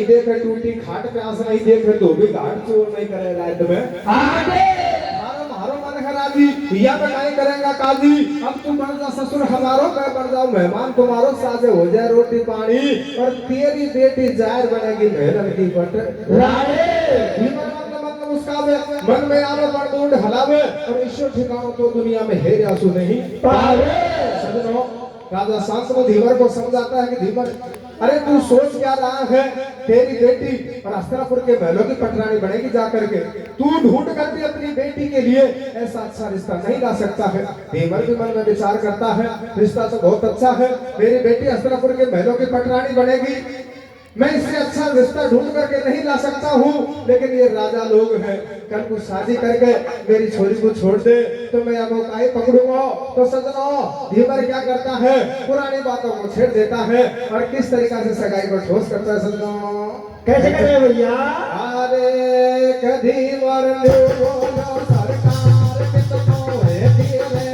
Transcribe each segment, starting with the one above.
देखे टूटी खाट पे आस नहीं देखे तो भी घाट चोर नहीं करे रात में मारो मन है राजी या पे नहीं करेगा काजी अब तुम बन जा ससुर हमारो मैं बन जाऊं मेहमान तुम्हारो साजे हो जाए रोटी पानी और तेरी बेटी जाहिर बनेगी मेहनत की बट राणे उसका मन में आवे पर दूर हलावे और ईश्वर ठिकानो तो दुनिया में है आंसू नहीं पावे सजनो राजा शांतनु धीवर को समझाता है कि धीवर अरे तू सोच क्या रहा है तेरी बेटी और हस्तिनापुर के महलों की पटरानी बनेगी जाकर के तू ढूंढ कर भी अपनी बेटी के लिए ऐसा अच्छा रिश्ता नहीं ला सकता है धीवर भी मन में विचार करता है रिश्ता तो बहुत अच्छा है मेरी बेटी हस्तिनापुर के महलों की पटरानी बनेगी मैं इससे अच्छा रिश्ता ढूंढ करके नहीं ला सकता हूँ लेकिन ये राजा लोग हैं कल को शादी करके मेरी छोरी को छोड़ दे तो मैं अब काहे पकड़ूंगा तो सजनो धीवर क्या करता है पुरानी बातों को छेड़ देता है और किस तरीका से सगाई को ठोस करता है सजनो कैसे करे भैया अरे कधी मर सरकार कितनो है धीरे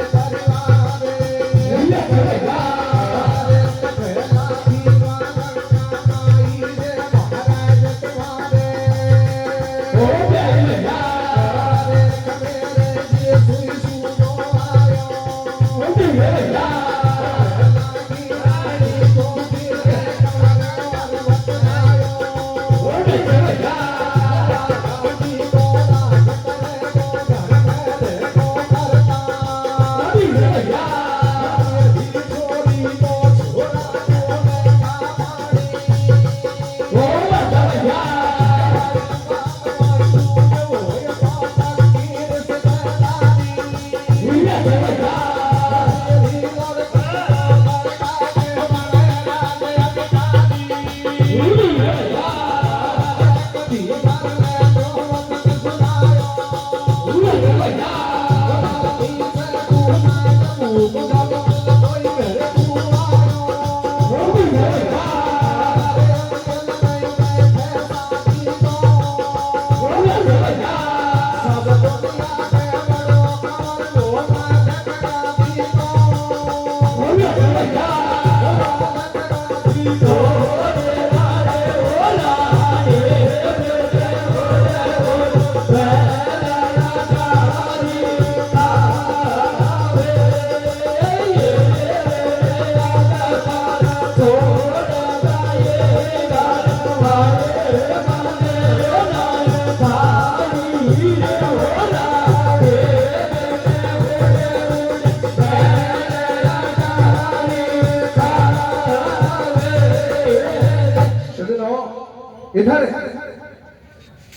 इधर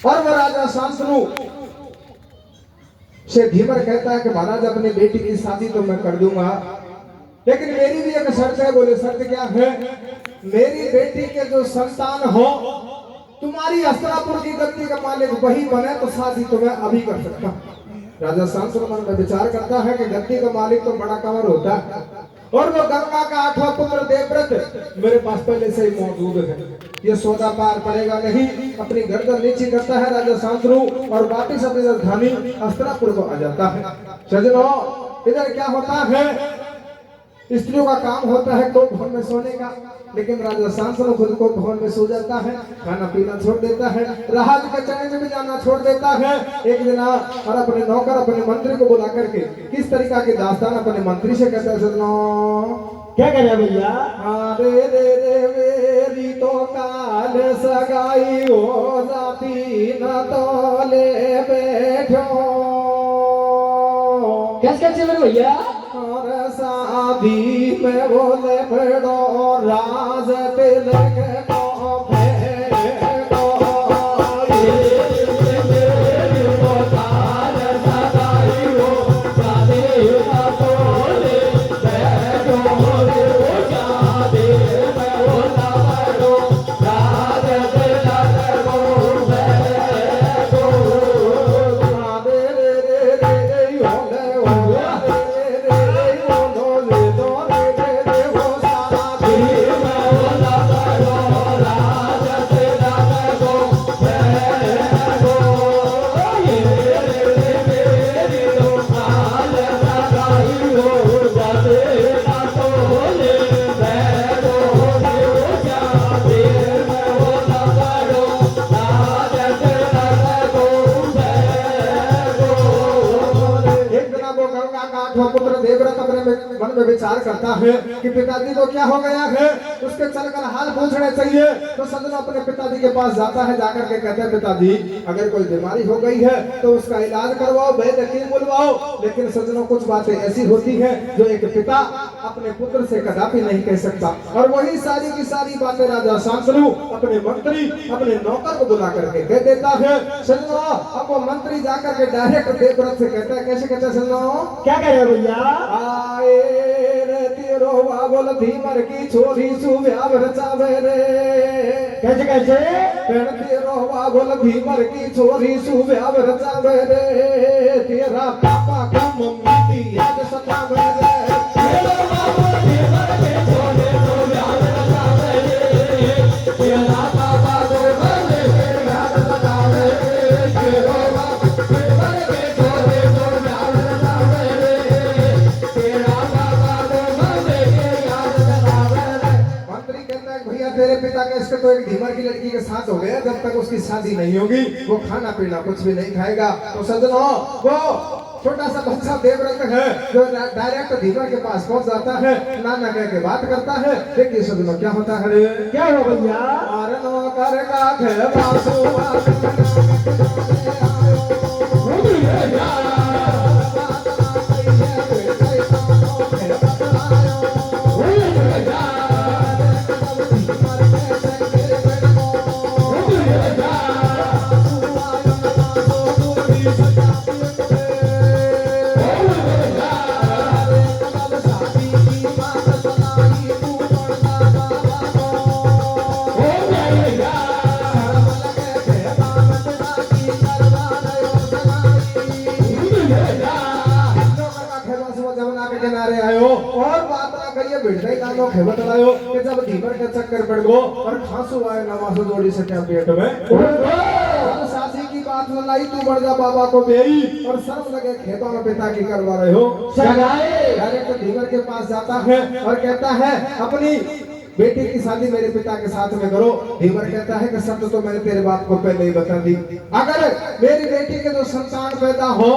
और वो राजा शांतनु से धीवर कहता है कि महाराज अपनी बेटी की शादी तो मैं कर दूंगा लेकिन मेरी भी एक शर्त है बोले शर्त क्या है मेरी बेटी के जो संतान हो तुम्हारी हस्तिनापुर की गद्दी का मालिक वही बने तो शादी तो मैं अभी कर सकता हूं राजा शांतनु मन में विचार करता है कि गद्दी का मालिक तो बड़ा कंवर होता है और वो गंगा का 8वां पुत्र देवव्रत मेरे पास पहले से ही मौजूद है ये सौदा पार पड़ेगा नहीं अपनी गर्दन नीचे करता है राजा शांतनु और वापिस अपनी राजधानी हस्तिनापुर को आ जाता है सजनों इधर क्या होता है स्त्रियों का काम होता है तो भवन में सोने का लेकिन राजा शांतनु खुद को भवन में सो जाता है खाना पीना छोड़ देता है राज कचहरी में भी जाना छोड़ देता है एक दिन और अपने नौकर अपने मंत्री को बुला करके किस तरीका की दास्तान अपने मंत्री से कहता है सुनो क्या करे भैया अरे रे रे मेरी तो काल सगाई हो जाती न तो ले बैठो कैसे मेरे भैया और शादी में बोले बड़ो राज तिलक को फेंको पुत्र देवव्रत अपने मन में विचार करता है कि पिताजी को क्या हो गया है, उसके चलकर हाल पूछने चाहिए। तो सजनों अपने पिताजी के पास जाता है, जाकर के कहते हैं पिताजी अगर कोई बीमारी हो गई है तो उसका इलाज करवाओ, वैद्य हकीम बुलवाओ। लेकिन सजनों कुछ बातें ऐसी होती हैं जो एक पिता अपने पुत्र से कदापि नहीं कह सकता। और वही सारी की सारी बातें राजा शांतनु अपने मंत्री अपने नौकर को बुला करके कह देता है। सजनों अब वो मंत्री जाकर के डायरेक्ट देवव्रत से कहता है, कैसे कहता है सजनों, क्या कह रहे हो भैया? आए रे तेरो बाबुल धीमर की छोरी सुव्याव रचावे रे। कैसे कैसे? पेड़ तेरो बाबुल धीमर की छोरी सुव्याव रचावे रे। तेरा पापा को मम्मी की याद सतावे रे। तेरो बाबुल धीमर की छोरी सुव्याव रचावे रे। तेरा पापा को मम्मी की याद सतावे रे। तेरो बाबुल धीमर की छोरी सुव्याव रचावे रे। तेरा पापा को मम्मी की याद सतावे रे। मंत्री कहता है भैया तेरे पिता का इसका तो एक धीमर की लड़की के साथ हो गया, जब तक उसकी शादी नहीं होगी वो खाना पीना कुछ भी नहीं खाएगा। तो सजनों वो छोटा सा बच्चा देवव्रत है जो डायरेक्ट धीमर के पास पहुंच जाता है, नाना कह के बात करता है। देखिए सजनों क्या होता है रे, क्या हो भैया? आरनो कर का खे बासु किनारे आयो और बात ना करिए बिड़ई कानो खेवत लायो कि जब धीमर के चक्कर पड़ गो और खांसू आए नवासो जोड़ी से क्या पेट में और साथी की बात लाई तू बढ़ जा बाबा को बेई और शर्म लगे खेतों में पिता की करवा रहे हो सगाई। डायरेक्ट धीमर के पास जाता है और कहता है अपनी बेटी की शादी मेरे पिता के साथ में करो। धीमर कहता है कि सत्य तो मैंने तेरे बाप को पहले ही बता दी, अगर मेरी बेटी के जो संतान पैदा हो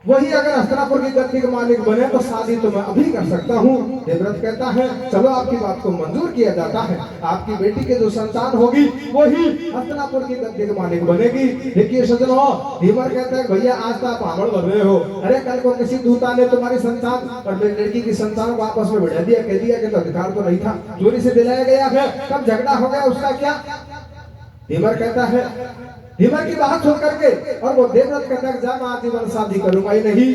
वही अगर हस्तिनापुर की गद्दी के मालिक बने तो शादी तो मैं अभी कर सकता हूँ। देवव्रत कहता है चलो आपकी बात को मंजूर किया जाता है, आपकी बेटी के जो संतान होगी वही हस्तिनापुर की गद्दी के मालिक बनेगी। देखिए सजनों धीमर कहता है भैया आज तो आप आमड़ बन रहे हो, अरे कल को किसी दूता ने तुम्हारी संतान और मेरी लड़की की संतान को आपस में बढ़ा दिया, कह दिया कि तो अधिकार तो नहीं था, चोरी से दिलाया गया है, तब झगड़ा हो गया उसका क्या। धीमर कहता है धीमर की बात सुन करके और वो देवव्रत कहता है जा मैं आजीवन शादी करूंगा ही नहीं।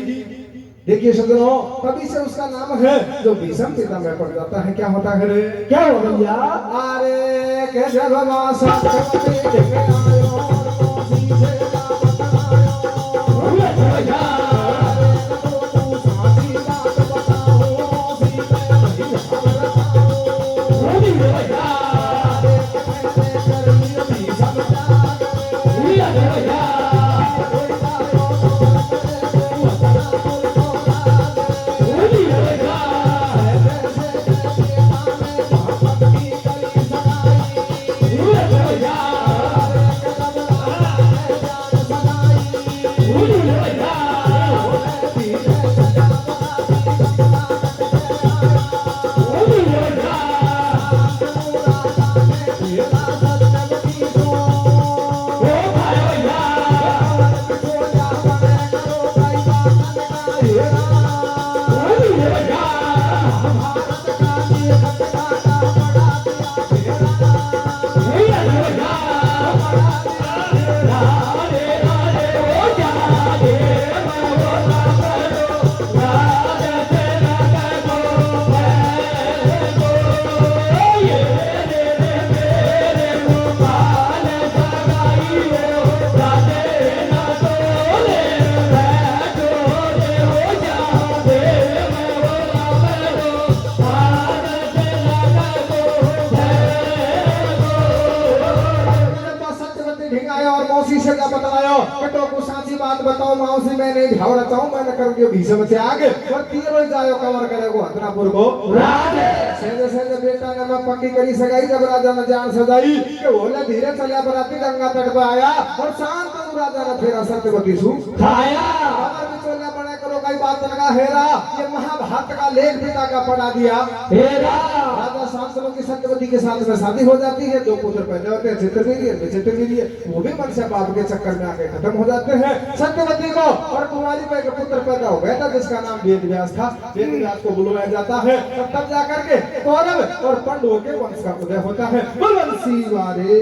देखिए सजनों तभी से उसका नाम है जो भीषम पिता में पड़ जाता है। क्या होता है रे, क्या हो भैया? अरे कैसे भगवान साथ बात बताओ माओसी मैं नहीं ढावड़ा चाहूं मैं न करूंगी भीषम से आगे और तीरों जायो कवर करेगो हतनापुर को सेजे सेजे बेटा ने मैं पक्की करी सगाई जब राजा ने जान सजाई कि बोले धीरे चलिया बराती गंगा तट पे आया और शांत राजा ने फिर सत्यवती सु खाया अमर बिचौलिया बड़े करो कई बात लगा का हेरा ये महाभारत का लेख पिता का पढ़ा दिया। हेरा राजा शांतनु की सत्यवती के साथ में शादी हो जाती है, 2 पुत्र पैदा होते हैं, चित्र के लिए विचित्र के लिए, वो भी मन से बाप के चक्कर में आके खत्म हो जाते हैं। सत्यवती को और कुमारी को एक पुत्र पैदा हो गया था जिसका नाम वेद व्यास था। वेद व्यास को बुलवाया जाता है, तब जाकर के कौरव और पांडवों के वंश का उदय होता है। बलवंशी वारे